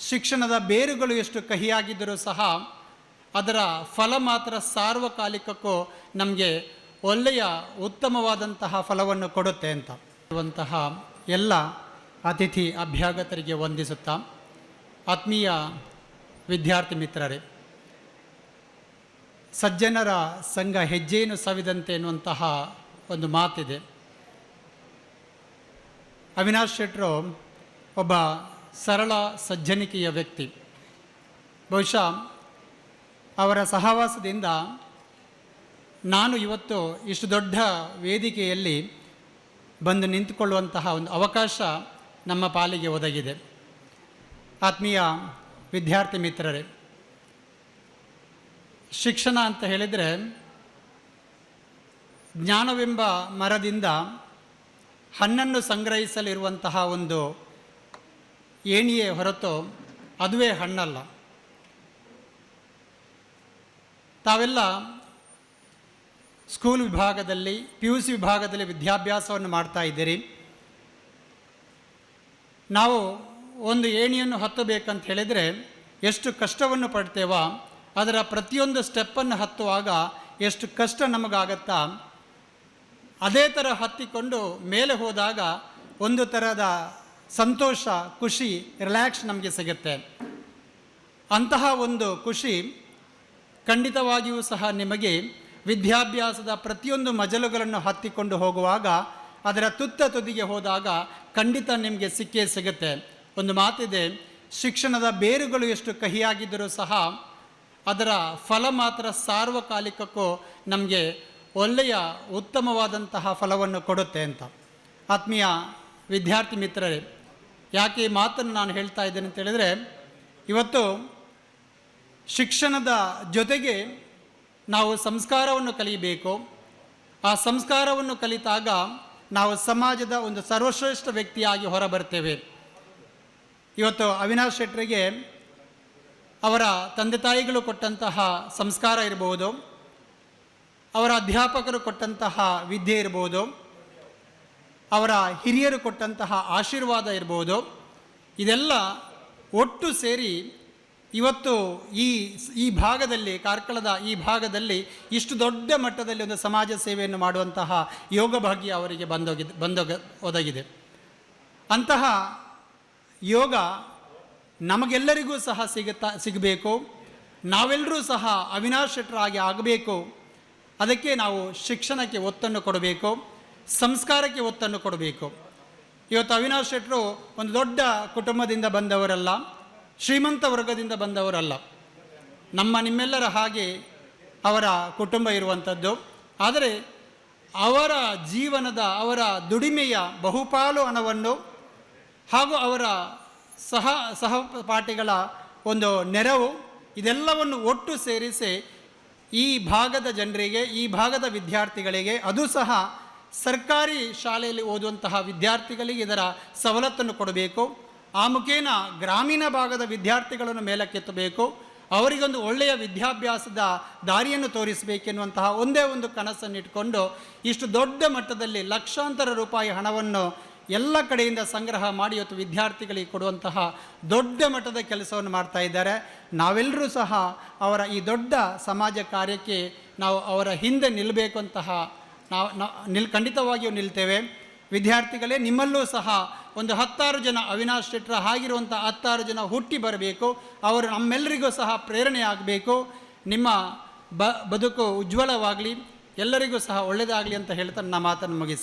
ಶಿಕ್ಷಣದ ಬೇರುಗಳು ಎಷ್ಟು ಕಹಿಯಾಗಿದ್ದರೂ ಸಹ ಅದರ ಫಲ ಮಾತ್ರ ಸಾರ್ವಕಾಲಿಕಕ್ಕೂ ನಮಗೆ ಒಳ್ಳೆಯ ಉತ್ತಮವಾದಂತಹ ಫಲವನ್ನು ಕೊಡುತ್ತೆ ಅಂತ ಇರುವಂತಹ ಎಲ್ಲ ಅತಿಥಿ ಅಭ್ಯಾಗತರಿಗೆ ವಂದಿಸುತ್ತಾ, ಆತ್ಮೀಯ ವಿದ್ಯಾರ್ಥಿ ಮಿತ್ರರೇ, ಸಜ್ಜನರ ಸಂಘ ಹೆಜ್ಜೆಯನ್ನು ಸವಿದಂತೆ ಎನ್ನುವಂತಹ ಒಂದು ಮಾತಿದೆ. ಅವಿನಾಶ್ ಶೆಟ್ಟರು ಒಬ್ಬ ಸರಳ ಸಜ್ಜನಿಕೆಯ ವ್ಯಕ್ತಿ. ಬಹುಶಃ ಅವರ ಸಹವಾಸದಿಂದ ನಾನು ಇವತ್ತು ಇಷ್ಟು ದೊಡ್ಡ ವೇದಿಕೆಯಲ್ಲಿ ಬಂದು ನಿಂತುಕೊಳ್ಳುವಂತಹ ಒಂದು ಅವಕಾಶ ನಮ್ಮ ಪಾಲಿಗೆ ಒದಗಿದೆ. ಆತ್ಮೀಯ ವಿದ್ಯಾರ್ಥಿ ಮಿತ್ರರೇ, ಶಿಕ್ಷಣ ಅಂತ ಹೇಳಿದರೆ ಜ್ಞಾನವೆಂಬ ಮರದಿಂದ ಹಣ್ಣನ್ನು ಸಂಗ್ರಹಿಸಲಿರುವಂತಹ ಒಂದು ಏಣಿಯೇ ಹೊರತು ಅದುವೇ ಹಣ್ಣಲ್ಲ. ತಾವೆಲ್ಲ ಸ್ಕೂಲ್ ವಿಭಾಗದಲ್ಲಿ PUC ವಿಭಾಗದಲ್ಲಿ ವಿದ್ಯಾಭ್ಯಾಸವನ್ನು ಮಾಡ್ತಾ ಇದ್ದೀರಿ. ನಾವು ಒಂದು ಏಣಿಯನ್ನು ಹತ್ತಬೇಕಂತ ಹೇಳಿದರೆ ಎಷ್ಟು ಕಷ್ಟವನ್ನು ಪಡ್ತೇವೋ ಅದರ ಪ್ರತಿಯೊಂದು ಸ್ಟೆಪ್ಪನ್ನು ಹತ್ತುವಾಗ ಎಷ್ಟು ಕಷ್ಟ ನಮಗಾಗತ್ತಾ, ಅದೇ ಥರ ಹತ್ತಿಕೊಂಡು ಮೇಲೆ ಹೋದಾಗ ಒಂದು ಥರದ ಸಂತೋಷ, ಖುಷಿ, ರಿಲ್ಯಾಕ್ಸ್ ನಮಗೆ ಸಿಗುತ್ತೆ. ಅಂತಹ ಒಂದು ಖುಷಿ ಖಂಡಿತವಾಗಿಯೂ ಸಹ ನಿಮಗೆ ವಿದ್ಯಾಭ್ಯಾಸದ ಪ್ರತಿಯೊಂದು ಮಜಲುಗಳನ್ನು ಹತ್ತಿಕೊಂಡು ಹೋಗುವಾಗ, ಅದರ ತುದಿಗೆ ಹೋದಾಗ ಖಂಡಿತ ನಿಮಗೆ ಸಿಕ್ಕೇ ಸಿಗುತ್ತೆ. ಒಂದು ಮಾತಿದೆ, ಶಿಕ್ಷಣದ ಬೇರುಗಳು ಎಷ್ಟು ಕಹಿಯಾಗಿದ್ದರೂ ಸಹ ಅದರ ಫಲ ಮಾತ್ರ ಸಾರ್ವಕಾಲಿಕಕ್ಕೂ ನಮಗೆ ಒಳ್ಳೆಯ ಉತ್ತಮವಾದಂತಹ ಫಲವನ್ನು ಕೊಡುತ್ತೆ ಅಂತ. ಆತ್ಮೀಯ ವಿದ್ಯಾರ್ಥಿ ಮಿತ್ರರೇ, ಯಾಕೆ ಈ ಮಾತನ್ನು ನಾನು ಹೇಳ್ತಾ ಇದ್ದೇನೆ ಅಂತ ಹೇಳಿದರೆ, ಇವತ್ತು ಶಿಕ್ಷಣದ ಜೊತೆಗೆ ನಾವು ಸಂಸ್ಕಾರವನ್ನು ಕಲಿಯಬೇಕು. ಆ ಸಂಸ್ಕಾರವನ್ನು ಕಲಿತಾಗ ನಾವು ಸಮಾಜದ ಒಂದು ಸರ್ವಶ್ರೇಷ್ಠ ವ್ಯಕ್ತಿಯಾಗಿ ಹೊರಬರ್ತೇವೆ. ಇವತ್ತು ಅವಿನಾಶ್ ಶೆಟ್ಟರಿಗೆ ಅವರ ತಂದೆ ತಾಯಿಗಳು ಕೊಟ್ಟಂತಹ ಸಂಸ್ಕಾರ ಇರಬಹುದು, ಅವರ ಅಧ್ಯಾಪಕರು ಕೊಟ್ಟಂತಹ ವಿದ್ಯೆ ಇರ್ಬೋದು, ಅವರ ಹಿರಿಯರು ಕೊಟ್ಟಂತಹ ಆಶೀರ್ವಾದ ಇರ್ಬೋದು. ಇದೆಲ್ಲ ಒಟ್ಟು ಸೇರಿ ಇವತ್ತು ಈ ಭಾಗದಲ್ಲಿ, ಕಾರ್ಕಳದ ಈ ಭಾಗದಲ್ಲಿ ಇಷ್ಟು ದೊಡ್ಡ ಮಟ್ಟದಲ್ಲಿ ಒಂದು ಸಮಾಜ ಸೇವೆಯನ್ನು ಮಾಡುವಂತಹ ಯೋಗ ಭಾಗ್ಯ ಅವರಿಗೆ ಒದಗಿದೆ. ಅಂತಹ ಯೋಗ ನಮಗೆಲ್ಲರಿಗೂ ಸಹ ಸಿಗಬೇಕು. ನಾವೆಲ್ಲರೂ ಸಹ ಅವಿನಾಶ್ ಶೆಟ್ಟರಾಗಿ ಆಗಬೇಕು. ಅದಕ್ಕೆ ನಾವು ಶಿಕ್ಷಣಕ್ಕೆ ಒತ್ತನ್ನು ಕೊಡಬೇಕು, ಸಂಸ್ಕಾರಕ್ಕೆ ಒತ್ತನ್ನು ಕೊಡಬೇಕು. ಇವತ್ತು ಅವಿನಾಶ್ ಶೆಟ್ಟರು ಒಂದು ದೊಡ್ಡ ಕುಟುಂಬದಿಂದ ಬಂದವರಲ್ಲ, ಶ್ರೀಮಂತ ವರ್ಗದಿಂದ ಬಂದವರಲ್ಲ. ನಿಮ್ಮೆಲ್ಲರ ಹಾಗೆ ಅವರ ಕುಟುಂಬ ಇರುವಂಥದ್ದು. ಆದರೆ ಅವರ ಜೀವನದ, ಅವರ ದುಡಿಮೆಯ ಬಹುಪಾಲು ಹಣವನ್ನು ಹಾಗೂ ಅವರ ಸಹಪಾಠಿಗಳ ಒಂದು ನೆರವು, ಇದೆಲ್ಲವನ್ನು ಒಟ್ಟು ಸೇರಿಸಿ ಈ ಭಾಗದ ಜನರಿಗೆ, ಈ ಭಾಗದ ವಿದ್ಯಾರ್ಥಿಗಳಿಗೆ, ಅದು ಸಹ ಸರ್ಕಾರಿ ಶಾಲೆಯಲ್ಲಿ ಓದುವಂತಹ ವಿದ್ಯಾರ್ಥಿಗಳಿಗೆ ಇದರ ಸವಲತ್ತನ್ನು ಕೊಡಬೇಕು. ಆ ಮುಖೇನ ಗ್ರಾಮೀಣ ಭಾಗದ ವಿದ್ಯಾರ್ಥಿಗಳನ್ನು ಮೇಲಕ್ಕೆತ್ತಬೇಕು, ಅವರಿಗೊಂದು ಒಳ್ಳೆಯ ವಿದ್ಯಾಭ್ಯಾಸದ ದಾರಿಯನ್ನು ತೋರಿಸಬೇಕೆನ್ನುವಂತಹ ಒಂದೇ ಒಂದು ಕನಸನ್ನು ಇಟ್ಕೊಂಡು ಇಷ್ಟು ದೊಡ್ಡ ಮಟ್ಟದಲ್ಲಿ ಲಕ್ಷಾಂತರ ರೂಪಾಯಿ ಹಣವನ್ನು ಎಲ್ಲ ಕಡೆಯಿಂದ ಸಂಗ್ರಹ ಮಾಡಿ ಇವತ್ತು ವಿದ್ಯಾರ್ಥಿಗಳಿಗೆ ಕೊಡುವಂತಹ ದೊಡ್ಡ ಮಟ್ಟದ ಕೆಲಸವನ್ನು ಮಾಡ್ತಾ ಇದ್ದಾರೆ. ನಾವೆಲ್ಲರೂ ಸಹ ಅವರ ಈ ದೊಡ್ಡ ಸಮಾಜ ಕಾರ್ಯಕ್ಕೆ ನಾವು ಅವರ ಹಿಂದೆ ನಿಲ್ಲಬೇಕಂತಹ ಖಂಡಿತವಾಗಿಯೂ ನಿಲ್ತೇವೆ. ವಿದ್ಯಾರ್ಥಿಗಳೇ, ನಿಮ್ಮಲ್ಲೂ ಸಹ ಒಂದು 10 ಜನ ಅವಿನಾಶ್ ಶೆಟ್ಟರ ಆಗಿರುವಂಥ 10 ಜನ ಹುಟ್ಟಿ ಬರಬೇಕು. ಅವರು ನಮ್ಮೆಲ್ಲರಿಗೂ ಸಹ ಪ್ರೇರಣೆಯಾಗಬೇಕು. ನಿಮ್ಮ ಬದುಕು ಉಜ್ವಲವಾಗಲಿ, ಎಲ್ಲರಿಗೂ ಸಹ ಒಳ್ಳೆಯದಾಗಲಿ ಅಂತ ಹೇಳ್ತಾ ನನ್ನ ಮಾತನ್ನು ಮುಗಿಸ್ತೇನೆ.